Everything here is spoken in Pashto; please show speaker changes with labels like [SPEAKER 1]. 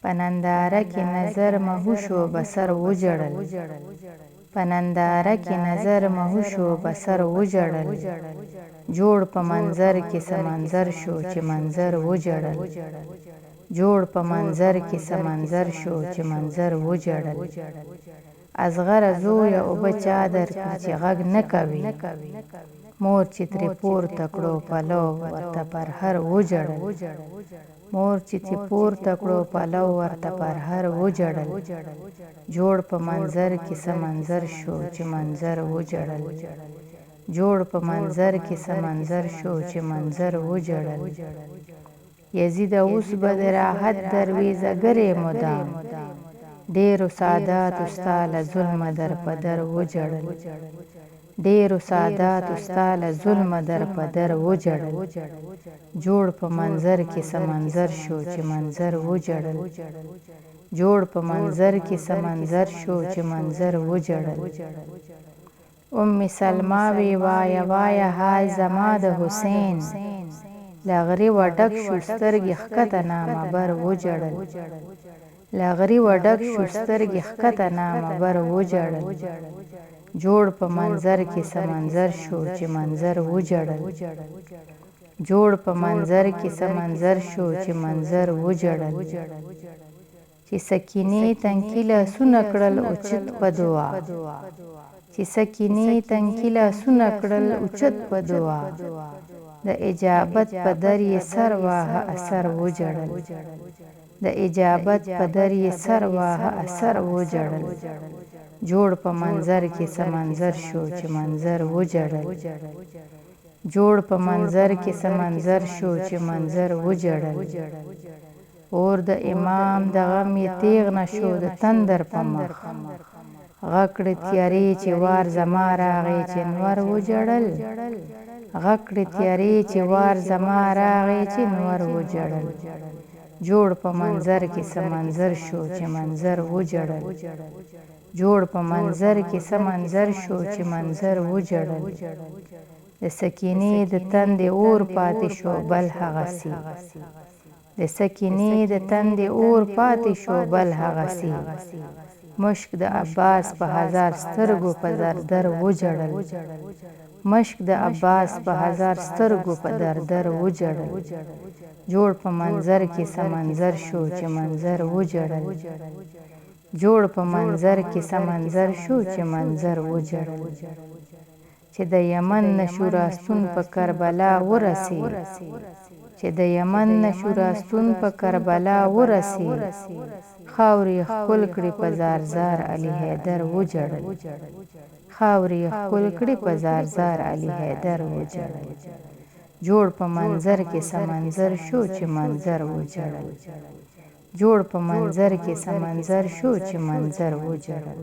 [SPEAKER 1] په ننداره کې نظر مهوش و بصر وجړل په ننداره کې نظر مهوش و بصر وجړل جوړ په منظر کې سمنظر شو چې منظر وجړل جوړ په منظر کې سمنظر شو چې منظر وجړل ازغره زویه اوبه چا درکړي چې غږ نه کوي مور چې ترې پورته کړو پلو ورته پر هر وجړل مور چې ترې پورته کړو پلو ورته پر هر وجړل جوړ په منظر کې سمنظر شو چې منظر وجړل جوړ په منظر کې سمنظر شو چې منظر وجړل یزیده اوس به د راحت درویزه ګرې مدام ډېرو ساداتو ستا له ظلمه در په در وجړل ډېرو ساداتو ستا له ظلمه در په در وجړل جوړ په منظر کې سمنظر شو چې منظر وجړل جوړ په منظر کې سمنظر شو چې منظر وجړل ام سلمہ وی وایه وایه های زما د حسین لاغری و ډک شو سترګې ښکته نامه بر وجړل لاغری و ډک شو سترګې ښکته نامه بر وجړل جوړ په منظر کې سمنظر شو چې منظر وجړل جوړ په منظر کې سمنظر شو چې منظر وجړل چې سکینې تنکي لاسونه کړل اوچت په دعا چې سکینې تنکي لاسونه کړل اوچت په دعا د اجابت په در یې سر واهه اثر وجړل د اجابت په در یې سر واهه اثر وجړل جوړ په منظر کې سمنظر شو چې منظر وجړل جوړ په منظر کې سمنظر شو چې منظر وجړل اور د امام د غم یې تیغ نشو د تندر په مخ غکړې تیارې چې وار زما راغی چې نور وجړل غکړې تیارې چې وار زما راغی چې نور وجړل جوړ په منظر کې سمنظر شو چې منظر وجړل جوړ په منظر کې سمنظر شو چې منظر وجړل د سکینې د تندې اور پاتې شو بل هغسې د سکینې د تندې اور پاتې شو بل هغسې مشک د عباس په هزار سترګو په دردر وجړل مشک د عباس په هزار سترګو په دردر وجړل جوړ په منظر کې سمنظر شو چې منظر وجړل جوړ په منظر کې سمنظر شو چې منظر وجړل چې د یمن نشو راستون په کربلا ورسید چې د یمن نشو راستون په کربلا ورسید خاورې ښکل کړي په زار زار علي حیدر وجړل خاورې ښکل کړي په زار زار علي حیدر وجړل جوړ په منظر کې سمنظر شو چې منظر وجړل جوړ په منظر کې سمنظر شو چې منظر وجړل